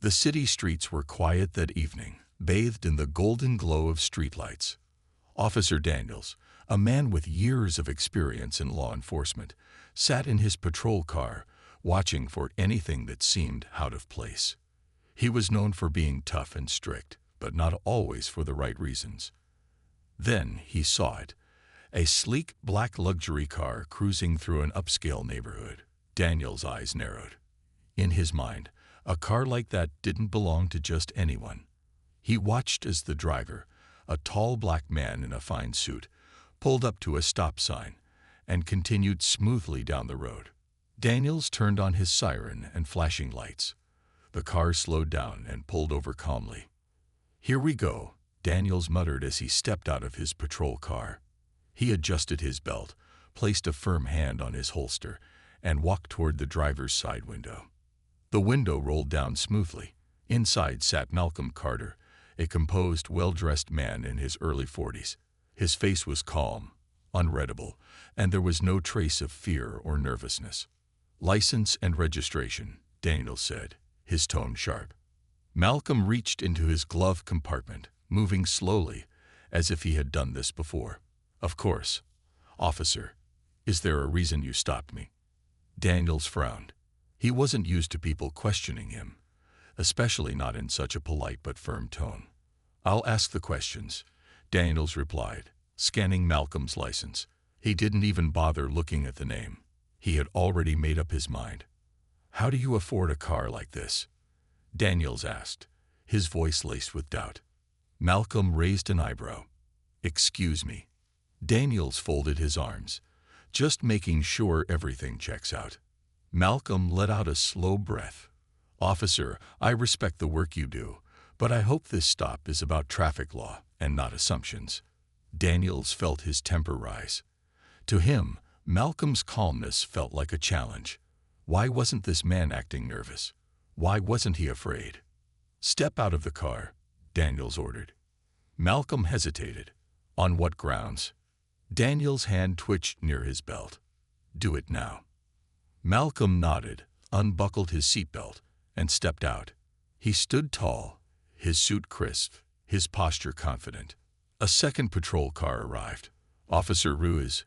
The city streets were quiet that evening, bathed in the golden glow of streetlights. Officer Daniels, a man with years of experience in law enforcement, sat in his patrol car, watching for anything that seemed out of place. He was known for being tough and strict, but not always for the right reasons. Then he saw it, a sleek black luxury car cruising through an upscale neighborhood. Daniel's eyes narrowed. In his mind, a car like that didn't belong to just anyone. He watched as the driver, a tall black man in a fine suit, pulled up to a stop sign and continued smoothly down the road. Daniels turned on his siren and flashing lights. The car slowed down and pulled over calmly. "Here we go," Daniels muttered as he stepped out of his patrol car. He adjusted his belt, placed a firm hand on his holster, and walked toward the driver's side window. The window rolled down smoothly. Inside sat Malcolm Carter, a composed, well-dressed man in his early 40s. His face was calm, unreadable, and there was no trace of fear or nervousness. "License and registration," Daniels said, his tone sharp. Malcolm reached into his glove compartment, moving slowly, as if he had done this before. "Of course. Officer, is there a reason you stopped me?" Daniels frowned. He wasn't used to people questioning him, especially not in such a polite but firm tone. "I'll ask the questions," Daniels replied, scanning Malcolm's license. He didn't even bother looking at the name. He had already made up his mind. "How do you afford a car like this?" Daniels asked, his voice laced with doubt. Malcolm raised an eyebrow. "Excuse me." Daniels folded his arms, just making sure everything checks out. Malcolm let out a slow breath. "Officer, I respect the work you do, but I hope this stop is about traffic law and not assumptions." Daniels felt his temper rise. To him, Malcolm's calmness felt like a challenge. Why wasn't this man acting nervous? Why wasn't he afraid? "Step out of the car," Daniels ordered. Malcolm hesitated. "On what grounds?" Daniels' hand twitched near his belt. "Do it now." Malcolm nodded, unbuckled his seatbelt, and stepped out. He stood tall, his suit crisp, his posture confident. A second patrol car arrived. Officer Ruiz,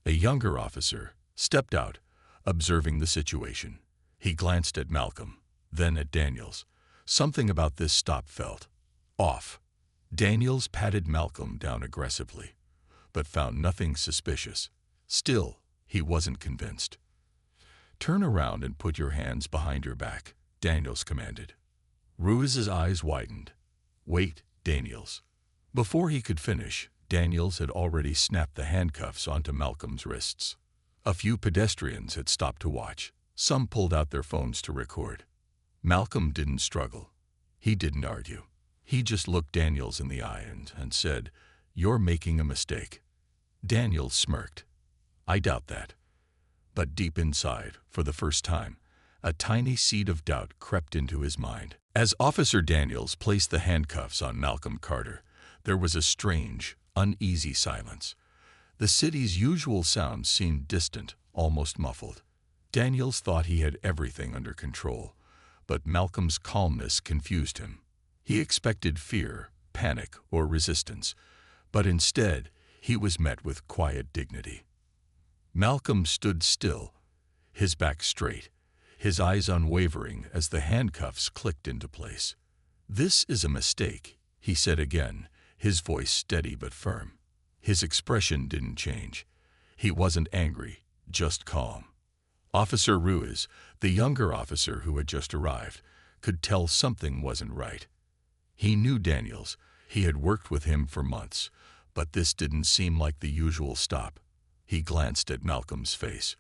a younger officer, stepped out, observing the situation. He glanced at Malcolm, then at Daniels. Something about this stop felt off. Daniels patted Malcolm down aggressively, but found nothing suspicious. Still, he wasn't convinced. "Turn around and put your hands behind your back," Daniels commanded. Ruiz's eyes widened. "Wait, Daniels." Before he could finish, Daniels had already snapped the handcuffs onto Malcolm's wrists. A few pedestrians had stopped to watch. Some pulled out their phones to record. Malcolm didn't struggle. He didn't argue. He just looked Daniels in the eye and said, "You're making a mistake." Daniels smirked. "I doubt that." But deep inside, for the first time, a tiny seed of doubt crept into his mind. As Officer Daniels placed the handcuffs on Malcolm Carter, there was a strange, uneasy silence. The city's usual sounds seemed distant, almost muffled. Daniels thought he had everything under control, but Malcolm's calmness confused him. He expected fear, panic, or resistance, but instead, he was met with quiet dignity. Malcolm stood still, his back straight, his eyes unwavering as the handcuffs clicked into place. "This is a mistake," he said again, his voice steady but firm. His expression didn't change. He wasn't angry, just calm. Officer Ruiz, the younger officer who had just arrived, could tell something wasn't right. He knew Daniels. He had worked with him for months, but this didn't seem like the usual stop. He glanced at Malcolm's face,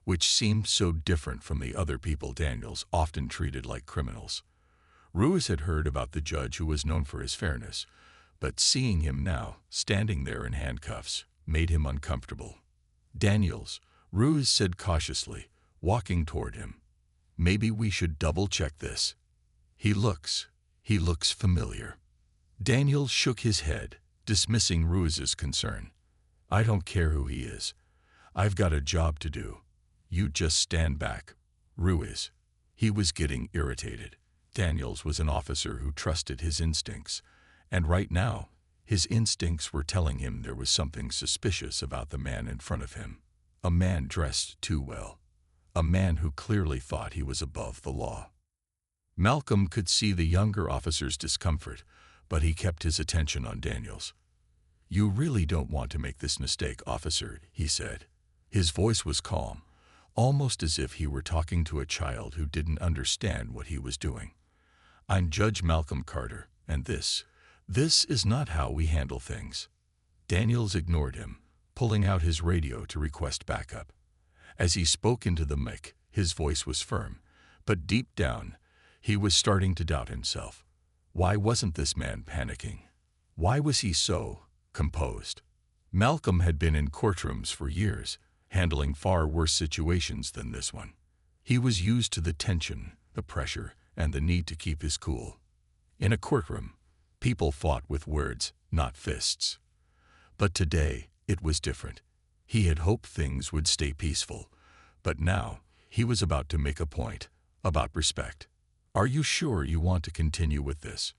which seemed so different from the other people Daniels often treated like criminals. Ruiz had heard about the judge who was known for his fairness, but seeing him now, standing there in handcuffs, made him uncomfortable. "Daniels," Ruiz said cautiously, walking toward him. "Maybe we should double-check this. He looks familiar." Daniels shook his head, dismissing Ruiz's concern. "I don't care who he is. I've got a job to do. You just stand back." "Ruiz." He was getting irritated. Daniels was an officer who trusted his instincts, and right now, his instincts were telling him there was something suspicious about the man in front of him. A man dressed too well. A man who clearly thought he was above the law. Malcolm could see the younger officer's discomfort, but he kept his attention on Daniels. "You really don't want to make this mistake, officer," he said. His voice was calm, almost as if he were talking to a child who didn't understand what he was doing. "I'm Judge Malcolm Carter, and this is not how we handle things." Daniels ignored him, pulling out his radio to request backup. As he spoke into the mic, his voice was firm, but deep down, he was starting to doubt himself. Why wasn't this man panicking? Why was he so composed? Malcolm had been in courtrooms for years, handling far worse situations than this one. He was used to the tension, the pressure, and the need to keep his cool. In a courtroom, people fought with words, not fists. But today, it was different. He had hoped things would stay peaceful, but now he was about to make a point about respect. "Are you sure you want to continue with this?"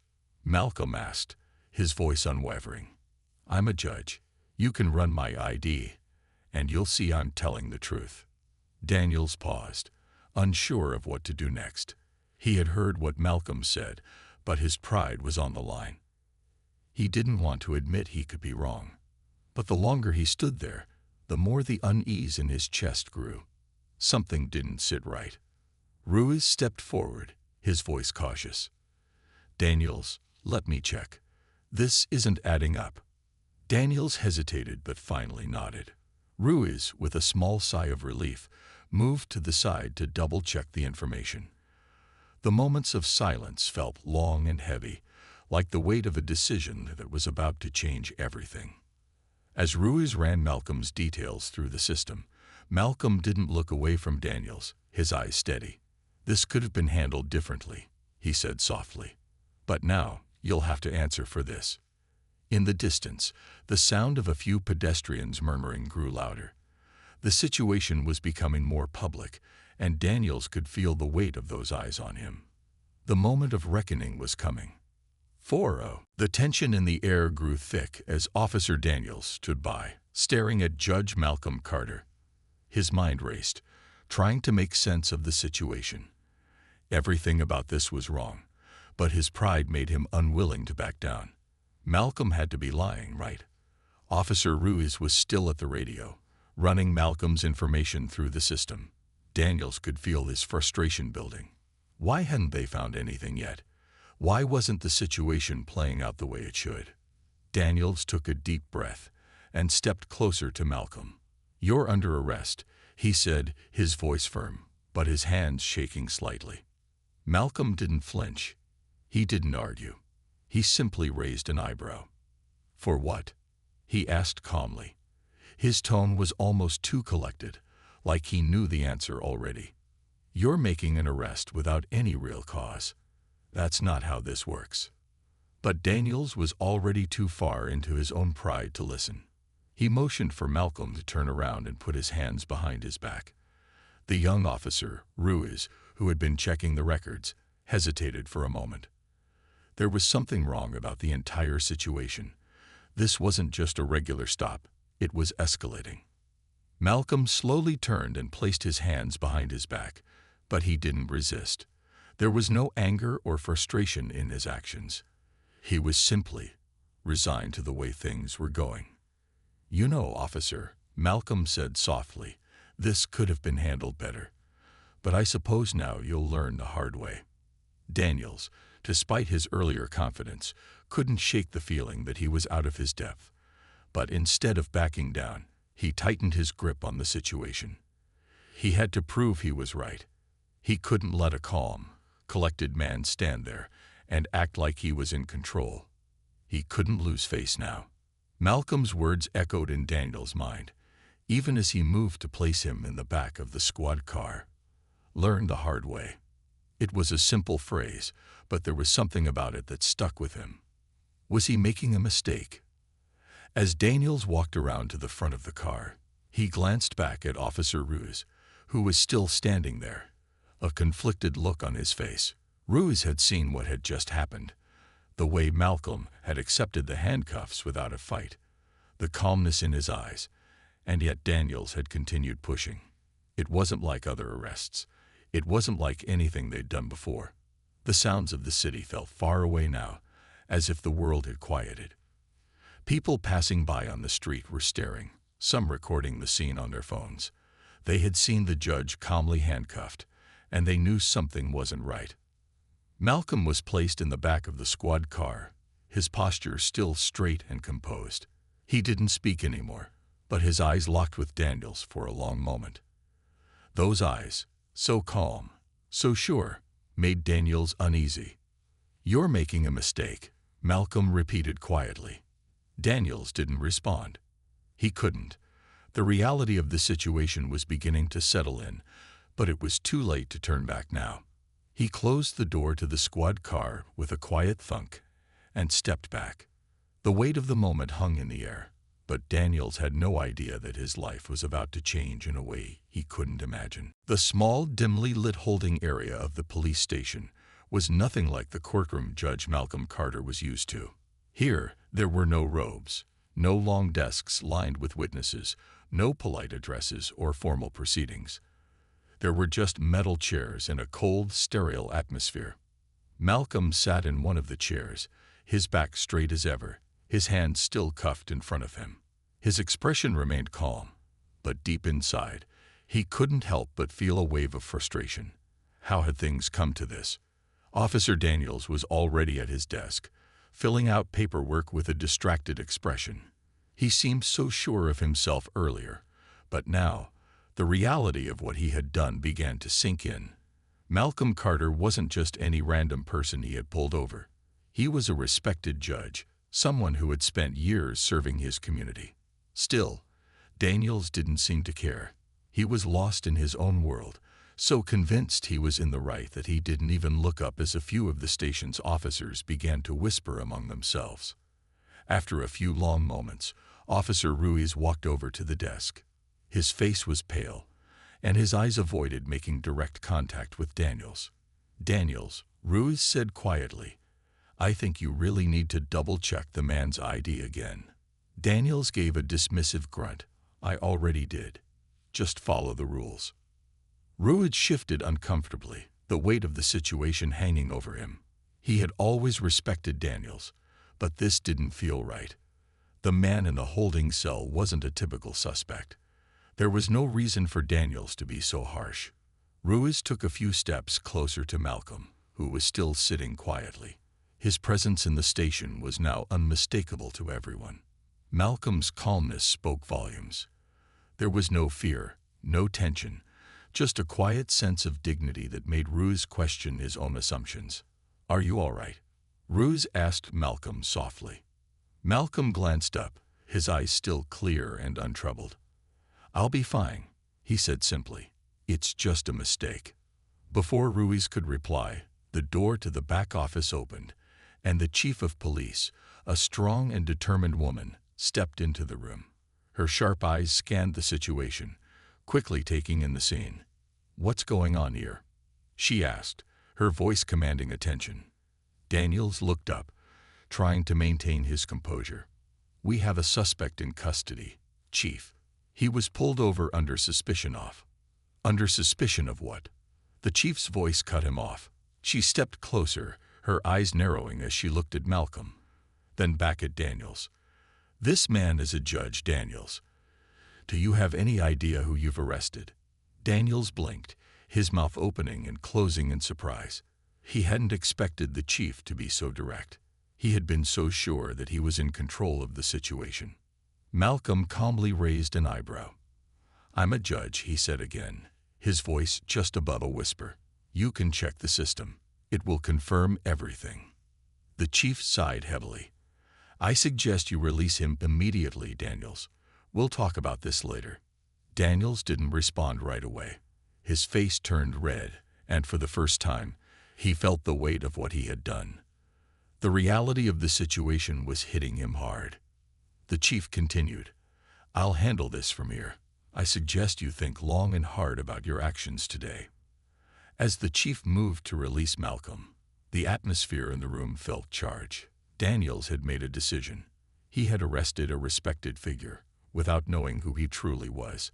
Malcolm asked, his voice unwavering. "I'm a judge. You can run my ID, and you'll see I'm telling the truth." Daniels paused, unsure of what to do next. He had heard what Malcolm said, but his pride was on the line. He didn't want to admit he could be wrong. But the longer he stood there, the more the unease in his chest grew. Something didn't sit right. Ruiz stepped forward, his voice cautious. "Daniels, let me check. This isn't adding up." Daniels hesitated but finally nodded. Ruiz, with a small sigh of relief, moved to the side to double-check the information. The moments of silence felt long and heavy, like the weight of a decision that was about to change everything. As Ruiz ran Malcolm's details through the system, Malcolm didn't look away from Daniels, his eyes steady. "This could have been handled differently," he said softly. "But now, you'll have to answer for this." In the distance, the sound of a few pedestrians murmuring grew louder. The situation was becoming more public, and Daniels could feel the weight of those eyes on him. The moment of reckoning was coming. 4-0. The tension in the air grew thick as Officer Daniels stood by, staring at Judge Malcolm Carter. His mind raced, trying to make sense of the situation. Everything about this was wrong, but his pride made him unwilling to back down. Malcolm had to be lying, right? Officer Ruiz was still at the radio, running Malcolm's information through the system. Daniels could feel his frustration building. Why hadn't they found anything yet? Why wasn't the situation playing out the way it should? Daniels took a deep breath and stepped closer to Malcolm. "You're under arrest," he said, his voice firm, but his hands shaking slightly. Malcolm didn't flinch. He didn't argue. He simply raised an eyebrow. "For what?" he asked calmly. His tone was almost too collected, like he knew the answer already. "You're making an arrest without any real cause. That's not how this works." But Daniels was already too far into his own pride to listen. He motioned for Malcolm to turn around and put his hands behind his back. The young officer, Ruiz, who had been checking the records, hesitated for a moment. There was something wrong about the entire situation. This wasn't just a regular stop. It was escalating. Malcolm slowly turned and placed his hands behind his back, but he didn't resist. There was no anger or frustration in his actions. He was simply resigned to the way things were going. "You know, officer," Malcolm said softly, "this could have been handled better. But I suppose now you'll learn the hard way." Daniels, despite his earlier confidence, couldn't shake the feeling that he was out of his depth. But instead of backing down, he tightened his grip on the situation. He had to prove he was right. He couldn't let a calm, collected man stand there and act like he was in control. He couldn't lose face now. Malcolm's words echoed in Daniel's mind, even as he moved to place him in the back of the squad car. "Learn the hard way." It was a simple phrase, but there was something about it that stuck with him. Was he making a mistake? As Daniels walked around to the front of the car, he glanced back at Officer Ruiz, who was still standing there, a conflicted look on his face. Ruiz had seen what had just happened, the way Malcolm had accepted the handcuffs without a fight, the calmness in his eyes, and yet Daniels had continued pushing. It wasn't like other arrests. It wasn't like anything they'd done before. The sounds of the city felt far away now, as if the world had quieted. People passing by on the street were staring, some recording the scene on their phones. They had seen the judge calmly handcuffed, and they knew something wasn't right. Malcolm was placed in the back of the squad car, his posture still straight and composed. He didn't speak anymore, but his eyes locked with Daniels for a long moment. Those eyes, so calm, so sure, made Daniels uneasy. "You're making a mistake," Malcolm repeated quietly. Daniels didn't respond. He couldn't. The reality of the situation was beginning to settle in, but it was too late to turn back now. He closed the door to the squad car with a quiet thunk and stepped back. The weight of the moment hung in the air, but Daniels had no idea that his life was about to change in a way he couldn't imagine. The small, dimly lit holding area of the police station was nothing like the courtroom Judge Malcolm Carter was used to. Here, there were no robes, no long desks lined with witnesses, no polite addresses or formal proceedings. There were just metal chairs in a cold, sterile atmosphere. Malcolm sat in one of the chairs, his back straight as ever, his hands still cuffed in front of him. His expression remained calm, but deep inside, he couldn't help but feel a wave of frustration. How had things come to this? Officer Daniels was already at his desk, filling out paperwork with a distracted expression. He seemed so sure of himself earlier, but now, the reality of what he had done began to sink in. Malcolm Carter wasn't just any random person he had pulled over. He was a respected judge, someone who had spent years serving his community. Still, Daniels didn't seem to care. He was lost in his own world, so convinced he was in the right that he didn't even look up as a few of the station's officers began to whisper among themselves. After a few long moments, Officer Ruiz walked over to the desk. His face was pale, and his eyes avoided making direct contact with Daniels. "Daniels," Ruiz said quietly, "I think you really need to double-check the man's ID again." Daniels gave a dismissive grunt. "I already did. Just follow the rules." Ruiz shifted uncomfortably, the weight of the situation hanging over him. He had always respected Daniels, but this didn't feel right. The man in the holding cell wasn't a typical suspect. There was no reason for Daniels to be so harsh. Ruiz took a few steps closer to Malcolm, who was still sitting quietly. His presence in the station was now unmistakable to everyone. Malcolm's calmness spoke volumes. There was no fear, no tension, just a quiet sense of dignity that made Ruiz question his own assumptions. "Are you all right?" Ruiz asked Malcolm softly. Malcolm glanced up, his eyes still clear and untroubled. "I'll be fine," he said simply. "It's just a mistake." Before Ruiz could reply, the door to the back office opened, and the chief of police, a strong and determined woman, stepped into the room. Her sharp eyes scanned the situation, quickly taking in the scene. "What's going on here?" she asked, her voice commanding attention. Daniels looked up, trying to maintain his composure. "We have a suspect in custody, Chief. He was pulled over under suspicion of." "Under suspicion of what?" The chief's voice cut him off. She stepped closer, her eyes narrowing as she looked at Malcolm, then back at Daniels. "This man is a judge, Daniels. Do you have any idea who you've arrested?" Daniels blinked, his mouth opening and closing in surprise. He hadn't expected the chief to be so direct. He had been so sure that he was in control of the situation. Malcolm calmly raised an eyebrow. "I'm a judge," he said again, his voice just above a whisper. "You can check the system. It will confirm everything." The chief sighed heavily. "I suggest you release him immediately, Daniels. We'll talk about this later." Daniels didn't respond right away. His face turned red, and for the first time, he felt the weight of what he had done. The reality of the situation was hitting him hard. The chief continued, "I'll handle this from here. I suggest you think long and hard about your actions today." As the chief moved to release Malcolm, The atmosphere in the room felt charged. Daniels had made a decision. He had arrested a respected figure without knowing who he truly was.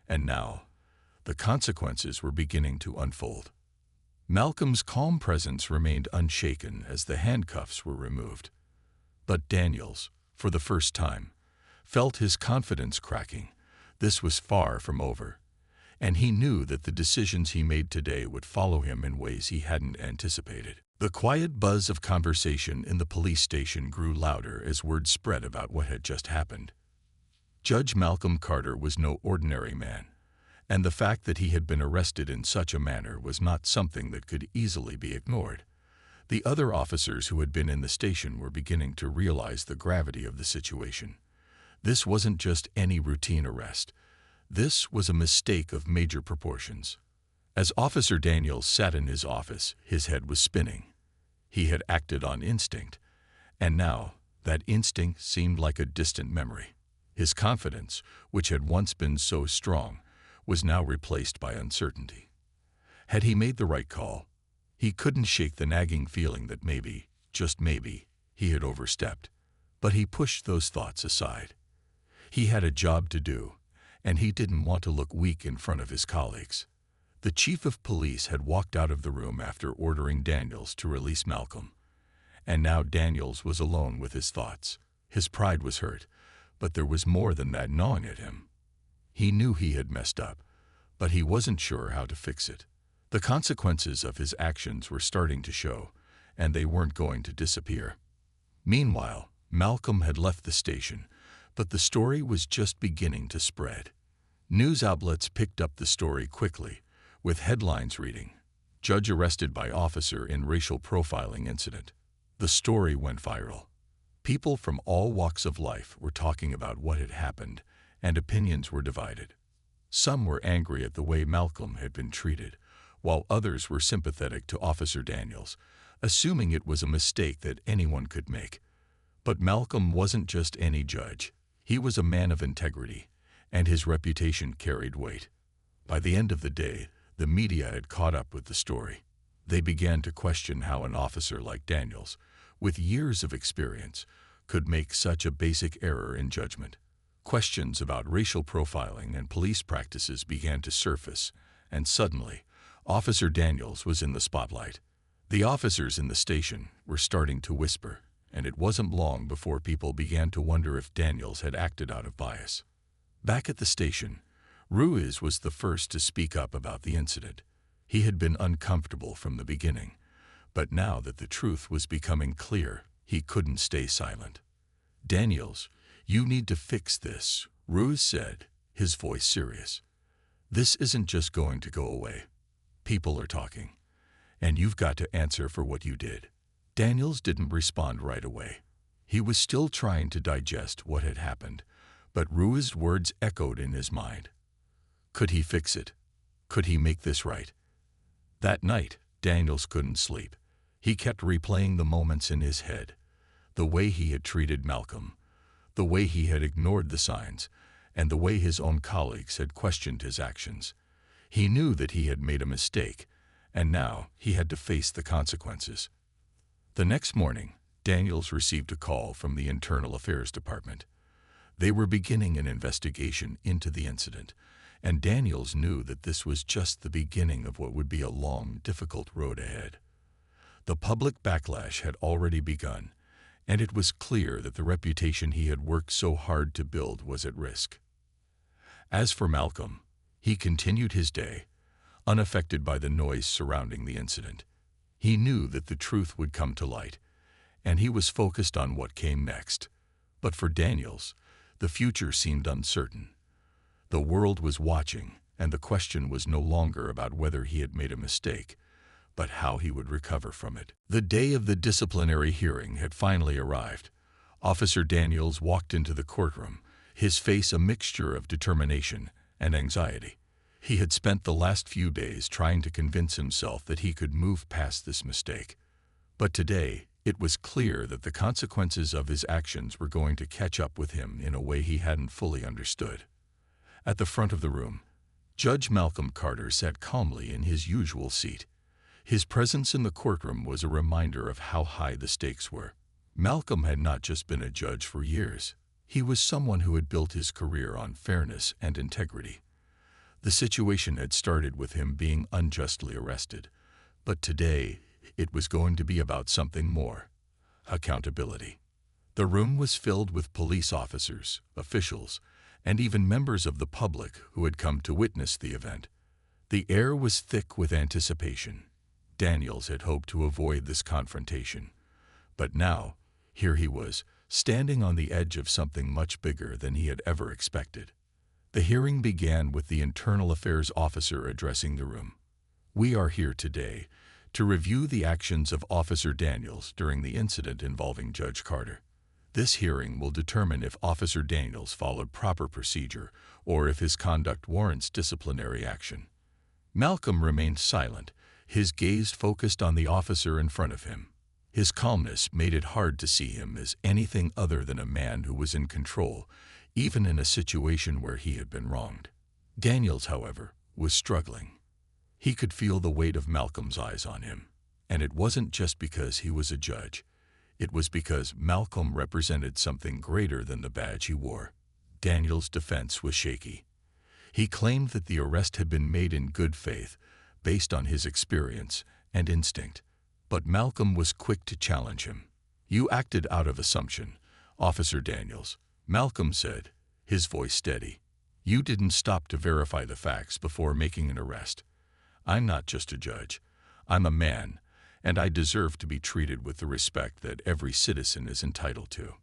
And now, the consequences were beginning to unfold. Malcolm's calm presence remained unshaken as the handcuffs were removed. But Daniels, for the first time, felt his confidence cracking. This was far from over, and he knew that the decisions he made today would follow him in ways he hadn't anticipated. The quiet buzz of conversation in the police station grew louder as word spread about what had just happened. Judge Malcolm Carter was no ordinary man, and the fact that he had been arrested in such a manner was not something that could easily be ignored. The other officers who had been in the station were beginning to realize the gravity of the situation. This wasn't just any routine arrest. This was a mistake of major proportions. As Officer Daniels sat in his office, his head was spinning. He had acted on instinct, and now that instinct seemed like a distant memory. His confidence, which had once been so strong, was now replaced by uncertainty. Had he made the right call? He couldn't shake the nagging feeling that maybe, just maybe, he had overstepped. But he pushed those thoughts aside. He had a job to do, and he didn't want to look weak in front of his colleagues. The chief of police had walked out of the room after ordering Daniels to release Malcolm. And now Daniels was alone with his thoughts. His pride was hurt, but there was more than that gnawing at him. He knew he had messed up, but he wasn't sure how to fix it. The consequences of his actions were starting to show, and they weren't going to disappear. Meanwhile, Malcolm had left the station, but the story was just beginning to spread. News outlets picked up the story quickly, with headlines reading, "Judge arrested by officer in racial profiling incident." The story went viral. People from all walks of life were talking about what had happened, and opinions were divided. Some were angry at the way Malcolm had been treated, while others were sympathetic to Officer Daniels, assuming it was a mistake that anyone could make. But Malcolm wasn't just any judge. He was a man of integrity, and his reputation carried weight. By the end of the day, the media had caught up with the story. They began to question how an officer like Daniels, with years of experience, could make such a basic error in judgment. Questions about racial profiling and police practices began to surface, and suddenly, Officer Daniels was in the spotlight. The officers in the station were starting to whisper, and it wasn't long before people began to wonder if Daniels had acted out of bias. Back at the station, Ruiz was the first to speak up about the incident. He had been uncomfortable from the beginning, but now that the truth was becoming clear, he couldn't stay silent. "Daniels, you need to fix this," Ruiz said, his voice serious. "This isn't just going to go away. People are talking, and you've got to answer for what you did." Daniels didn't respond right away. He was still trying to digest what had happened, but Ruiz's words echoed in his mind. Could he fix it? Could he make this right? That night, Daniels couldn't sleep. He kept replaying the moments in his head. The way he had treated Malcolm, the way he had ignored the signs, and the way his own colleagues had questioned his actions. He knew that he had made a mistake, and now he had to face the consequences. The next morning, Daniels received a call from the Internal Affairs Department. They were beginning an investigation into the incident, and Daniels knew that this was just the beginning of what would be a long, difficult road ahead. The public backlash had already begun, and it was clear that the reputation he had worked so hard to build was at risk. As for Malcolm, he continued his day, unaffected by the noise surrounding the incident. He knew that the truth would come to light, and he was focused on what came next. But for Daniels, the future seemed uncertain. The world was watching, and the question was no longer about whether he had made a mistake, but how he would recover from it. The day of the disciplinary hearing had finally arrived. Officer Daniels walked into the courtroom, his face a mixture of determination and anxiety. He had spent the last few days trying to convince himself that he could move past this mistake. But today, it was clear that the consequences of his actions were going to catch up with him in a way he hadn't fully understood. At the front of the room, Judge Malcolm Carter sat calmly in his usual seat. His presence in the courtroom was a reminder of how high the stakes were. Malcolm had not just been a judge for years. He was someone who had built his career on fairness and integrity. The situation had started with him being unjustly arrested, but today it was going to be about something more: accountability. The room was filled with police officers, officials, and even members of the public who had come to witness the event. The air was thick with anticipation. Daniels had hoped to avoid this confrontation, but now, here he was, standing on the edge of something much bigger than he had ever expected. The hearing began with the internal affairs officer addressing the room. "We are here today to review the actions of Officer Daniels during the incident involving Judge Carter. This hearing will determine if Officer Daniels followed proper procedure or if his conduct warrants disciplinary action." Malcolm remained silent, his gaze focused on the officer in front of him. His calmness made it hard to see him as anything other than a man who was in control, even in a situation where he had been wronged. Daniels, however, was struggling. He could feel the weight of Malcolm's eyes on him, and it wasn't just because he was a judge. It was because Malcolm represented something greater than the badge he wore. Daniels' defense was shaky. He claimed that the arrest had been made in good faith, based on his experience and instinct. But Malcolm was quick to challenge him. "You acted out of assumption, Officer Daniels," Malcolm said, his voice steady. "You didn't stop to verify the facts before making an arrest. I'm not just a judge. I'm a man, and I deserve to be treated with the respect that every citizen is entitled to."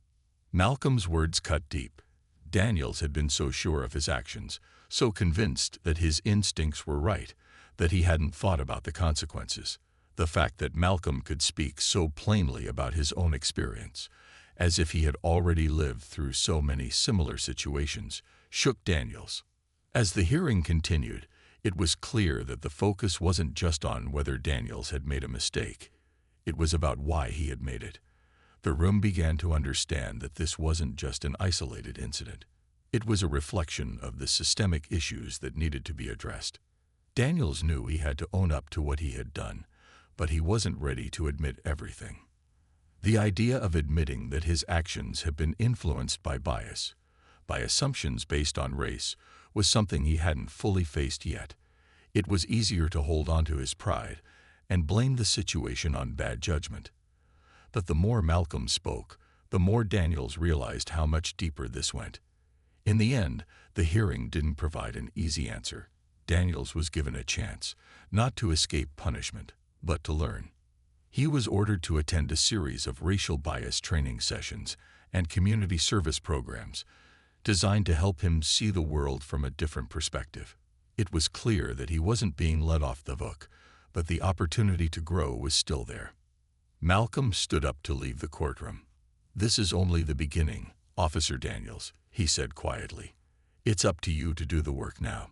Malcolm's words cut deep. Daniels had been so sure of his actions, so convinced that his instincts were right, that he hadn't thought about the consequences. The fact that Malcolm could speak so plainly about his own experience, as if he had already lived through so many similar situations, shook Daniels. As the hearing continued, it was clear that the focus wasn't just on whether Daniels had made a mistake. It was about why he had made it. The room began to understand that this wasn't just an isolated incident. It was a reflection of the systemic issues that needed to be addressed. Daniels knew he had to own up to what he had done, but he wasn't ready to admit everything. The idea of admitting that his actions had been influenced by bias, by assumptions based on race, was something he hadn't fully faced yet. It was easier to hold on to his pride and blame the situation on bad judgment. But the more Malcolm spoke, the more Daniels realized how much deeper this went. In the end, the hearing didn't provide an easy answer. Daniels was given a chance, not to escape punishment, but to learn. He was ordered to attend a series of racial bias training sessions and community service programs designed to help him see the world from a different perspective. It was clear that he wasn't being let off the hook, but the opportunity to grow was still there. Malcolm stood up to leave the courtroom. "This is only the beginning, Officer Daniels," he said quietly. "It's up to you to do the work now.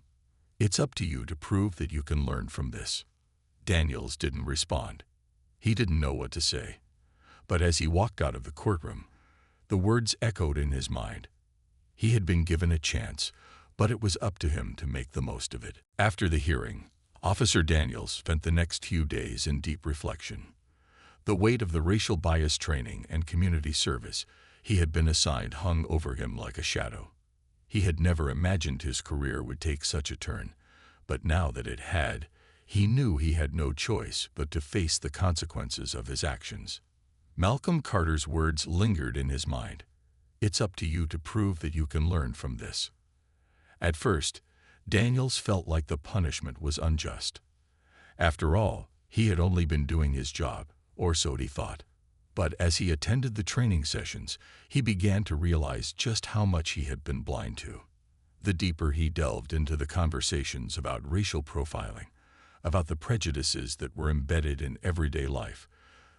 It's up to you to prove that you can learn from this." Daniels didn't respond. He didn't know what to say. But as he walked out of the courtroom, the words echoed in his mind. He had been given a chance, but it was up to him to make the most of it. After the hearing, Officer Daniels spent the next few days in deep reflection. The weight of the racial bias training and community service he had been assigned hung over him like a shadow. He had never imagined his career would take such a turn, but now that it had, he knew he had no choice but to face the consequences of his actions. Malcolm Carter's words lingered in his mind. "It's up to you to prove that you can learn from this." At first, Daniels felt like the punishment was unjust. After all, he had only been doing his job, or so he thought. But as he attended the training sessions, he began to realize just how much he had been blind to. The deeper he delved into the conversations about racial profiling, about the prejudices that were embedded in everyday life,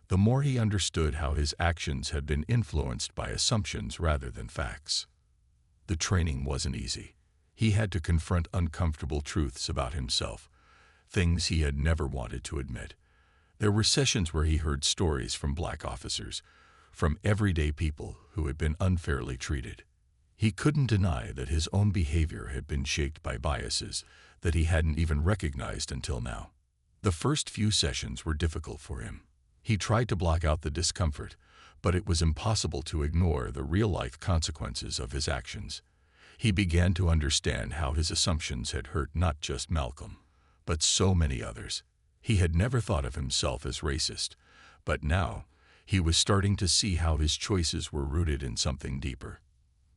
the more he understood how his actions had been influenced by assumptions rather than facts. The training wasn't easy. He had to confront uncomfortable truths about himself, things he had never wanted to admit. There were sessions where he heard stories from black officers, from everyday people who had been unfairly treated. He couldn't deny that his own behavior had been shaped by biases that he hadn't even recognized until now. The first few sessions were difficult for him. He tried to block out the discomfort, but it was impossible to ignore the real-life consequences of his actions. He began to understand how his assumptions had hurt not just Malcolm, but so many others. He had never thought of himself as racist, but now he was starting to see how his choices were rooted in something deeper.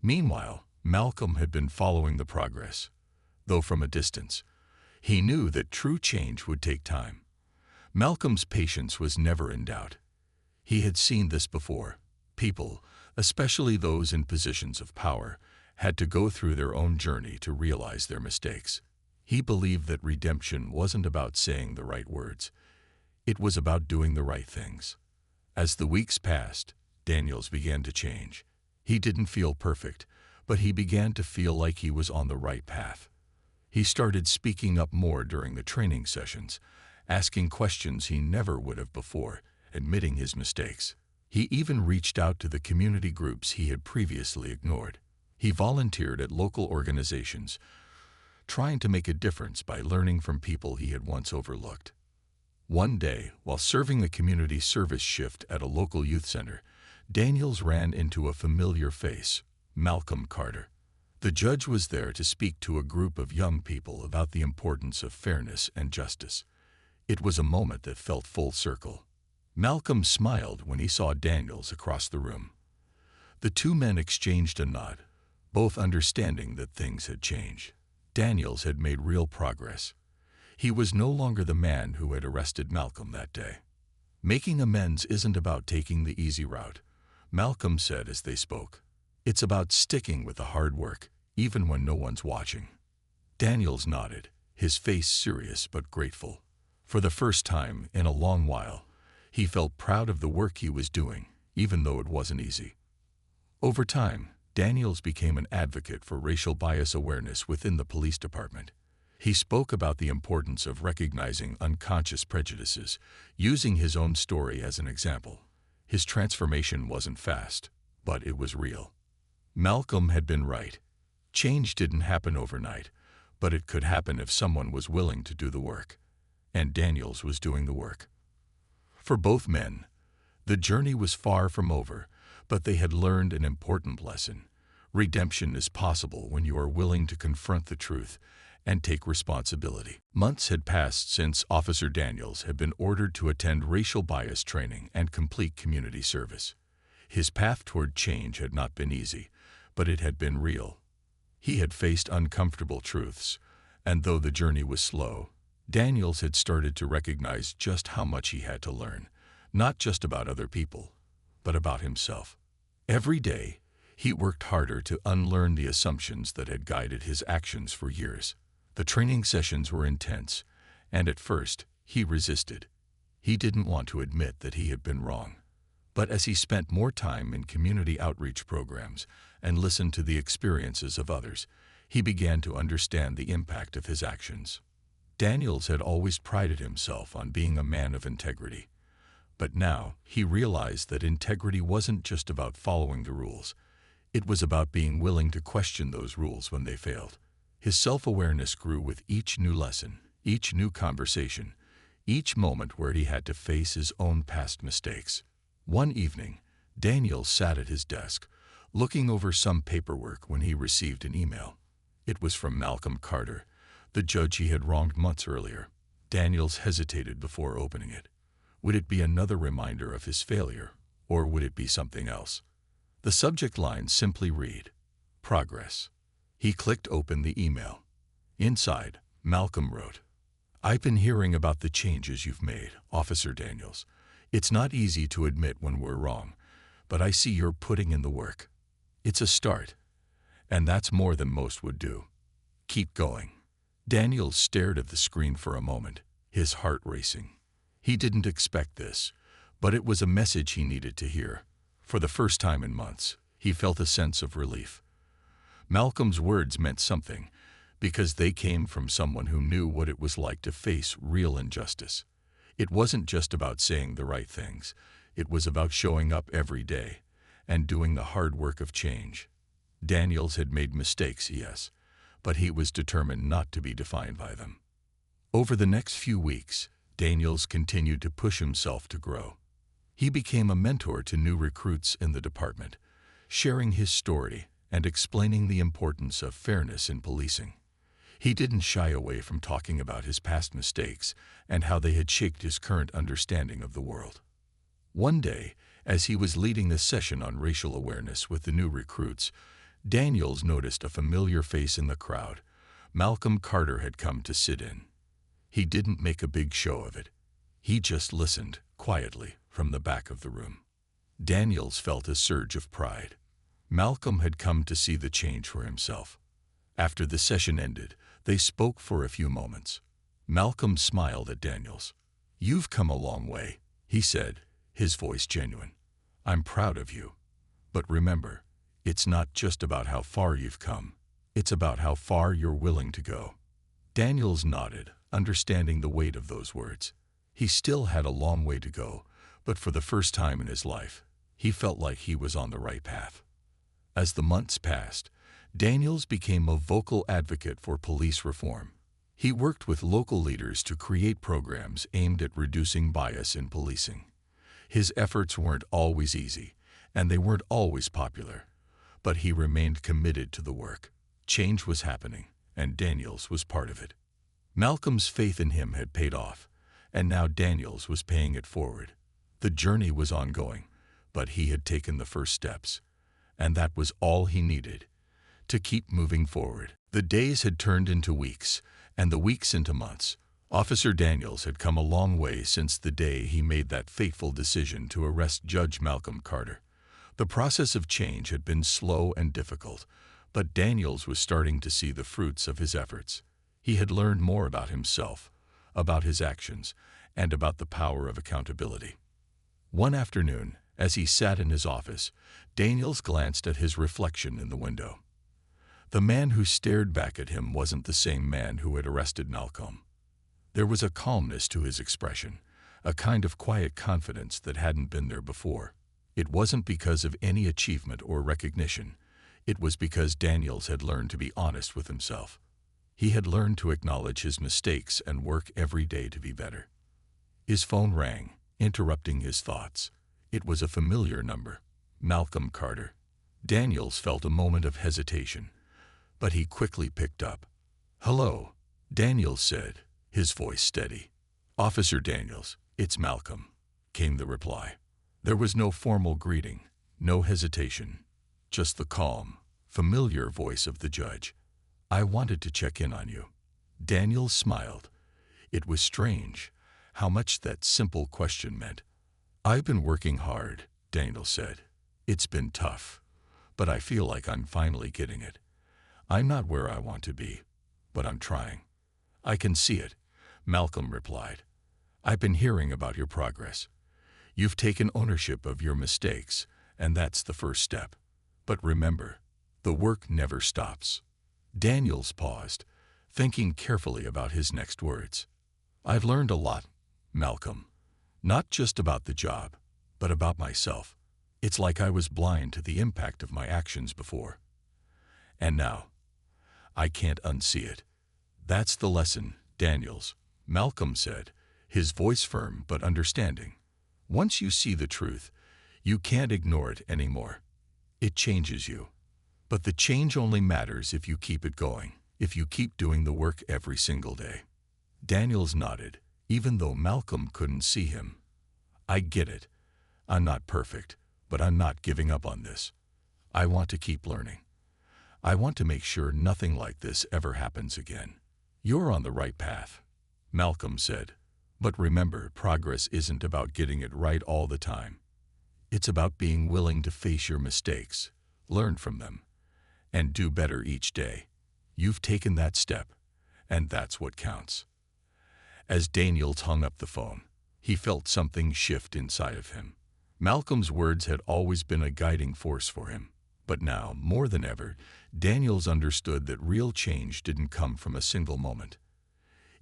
Meanwhile, Malcolm had been following the progress, though from a distance. He knew that true change would take time. Malcolm's patience was never in doubt. He had seen this before. People, especially those in positions of power, had to go through their own journey to realize their mistakes. He believed that redemption wasn't about saying the right words. It was about doing the right things. As the weeks passed, Daniels began to change. He didn't feel perfect, but he began to feel like he was on the right path. He started speaking up more during the training sessions, asking questions he never would have before, admitting his mistakes. He even reached out to the community groups he had previously ignored. He volunteered at local organizations, trying to make a difference by learning from people he had once overlooked. One day, while serving the community service shift at a local youth center, Daniels ran into a familiar face, Malcolm Carter. The judge was there to speak to a group of young people about the importance of fairness and justice. It was a moment that felt full circle. Malcolm smiled when he saw Daniels across the room. The two men exchanged a nod, both understanding that things had changed. Daniels had made real progress. He was no longer the man who had arrested Malcolm that day. Making amends isn't about taking the easy route, Malcolm said as they spoke. It's about sticking with the hard work, even when no one's watching. Daniels nodded, his face serious but grateful. For the first time in a long while, he felt proud of the work he was doing, even though it wasn't easy. Over time, Daniels became an advocate for racial bias awareness within the police department. He spoke about the importance of recognizing unconscious prejudices, using his own story as an example. His transformation wasn't fast, but it was real. Malcolm had been right. Change didn't happen overnight, but it could happen if someone was willing to do the work. And Daniels was doing the work. For both men, the journey was far from over, but they had learned an important lesson. Redemption is possible when you are willing to confront the truth and take responsibility. Months had passed since Officer Daniels had been ordered to attend racial bias training and complete community service. His path toward change had not been easy, but it had been real. He had faced uncomfortable truths, and though the journey was slow, Daniels had started to recognize just how much he had to learn, not just about other people, but about himself. Every day, he worked harder to unlearn the assumptions that had guided his actions for years. The training sessions were intense, and at first, he resisted. He didn't want to admit that he had been wrong. But as he spent more time in community outreach programs and listened to the experiences of others, he began to understand the impact of his actions. Daniels had always prided himself on being a man of integrity. But now, he realized that integrity wasn't just about following the rules. It was about being willing to question those rules when they failed. His self-awareness grew with each new lesson, each new conversation, each moment where he had to face his own past mistakes. One evening, Daniels sat at his desk, looking over some paperwork when he received an email. It was from Malcolm Carter, the judge he had wronged months earlier. Daniels hesitated before opening it. Would it be another reminder of his failure, or would it be something else? The subject line simply read, "Progress." He clicked open the email. Inside, Malcolm wrote, "I've been hearing about the changes you've made, Officer Daniels. It's not easy to admit when we're wrong, but I see you're putting in the work. It's a start, and that's more than most would do. Keep going." Daniels stared at the screen for a moment, his heart racing. He didn't expect this, but it was a message he needed to hear. For the first time in months, he felt a sense of relief. Malcolm's words meant something, because they came from someone who knew what it was like to face real injustice. It wasn't just about saying the right things. It was about showing up every day and doing the hard work of change. Daniels had made mistakes, yes, but he was determined not to be defined by them. Over the next few weeks, Daniels continued to push himself to grow. He became a mentor to new recruits in the department, sharing his story and explaining the importance of fairness in policing. He didn't shy away from talking about his past mistakes and how they had shaped his current understanding of the world. One day, as he was leading a session on racial awareness with the new recruits, Daniels noticed a familiar face in the crowd. Malcolm Carter had come to sit in. He didn't make a big show of it. He just listened, quietly, from the back of the room. Daniels felt a surge of pride. Malcolm had come to see the change for himself. After the session ended, they spoke for a few moments. Malcolm smiled at Daniels. "You've come a long way," he said, his voice genuine. "I'm proud of you. But remember, it's not just about how far you've come. It's about how far you're willing to go." Daniels nodded, understanding the weight of those words. He still had a long way to go, but for the first time in his life, he felt like he was on the right path. As the months passed, Daniels became a vocal advocate for police reform. He worked with local leaders to create programs aimed at reducing bias in policing. His efforts weren't always easy, and they weren't always popular, but he remained committed to the work. Change was happening, and Daniels was part of it. Malcolm's faith in him had paid off, and now Daniels was paying it forward. The journey was ongoing, but he had taken the first steps, and that was all he needed to keep moving forward. The days had turned into weeks, and the weeks into months. Officer Daniels had come a long way since the day he made that fateful decision to arrest Judge Malcolm Carter. The process of change had been slow and difficult, but Daniels was starting to see the fruits of his efforts. He had learned more about himself, about his actions, and about the power of accountability. One afternoon, as he sat in his office, Daniels glanced at his reflection in the window. The man who stared back at him wasn't the same man who had arrested Malcolm. There was a calmness to his expression, a kind of quiet confidence that hadn't been there before. It wasn't because of any achievement or recognition. It was because Daniels had learned to be honest with himself. He had learned to acknowledge his mistakes and work every day to be better. His phone rang, interrupting his thoughts. It was a familiar number. Malcolm Carter. Daniels felt a moment of hesitation, but he quickly picked up. "Hello," Daniels said, his voice steady. "Officer Daniels, it's Malcolm," came the reply. There was no formal greeting, no hesitation, just the calm, familiar voice of the judge. "I wanted to check in on you." Daniels smiled. It was strange how much that simple question meant. "I've been working hard," Daniels said. "It's been tough, but I feel like I'm finally getting it. I'm not where I want to be, but I'm trying." "I can see it," Malcolm replied. "I've been hearing about your progress. You've taken ownership of your mistakes, and that's the first step. But remember, the work never stops." Daniels paused, thinking carefully about his next words. "I've learned a lot, Malcolm. Not just about the job, but about myself. It's like I was blind to the impact of my actions before. And now, I can't unsee it." "That's the lesson, Daniels," Malcolm said, his voice firm but understanding. "Once you see the truth, you can't ignore it anymore. It changes you. But the change only matters if you keep it going, if you keep doing the work every single day." Daniels nodded, even though Malcolm couldn't see him. "I get it. I'm not perfect, but I'm not giving up on this. I want to keep learning. I want to make sure nothing like this ever happens again." "You're on the right path," Malcolm said. "But remember, progress isn't about getting it right all the time. It's about being willing to face your mistakes, learn from them, and do better each day. You've taken that step, and that's what counts." As Daniels hung up the phone, he felt something shift inside of him. Malcolm's words had always been a guiding force for him, but now, more than ever, Daniels understood that real change didn't come from a single moment.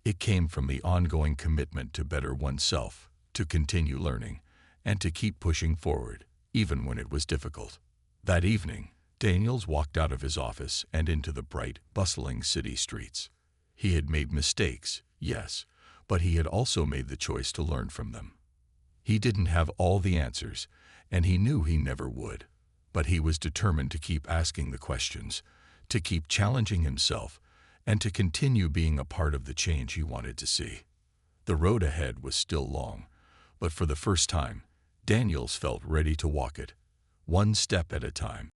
It came from the ongoing commitment to better oneself, to continue learning, and to keep pushing forward, even when it was difficult. That evening, Daniels walked out of his office and into the bright, bustling city streets. He had made mistakes, yes, but he had also made the choice to learn from them. He didn't have all the answers, and he knew he never would, but he was determined to keep asking the questions, to keep challenging himself, and to continue being a part of the change he wanted to see. The road ahead was still long, but for the first time, Daniels felt ready to walk it, one step at a time.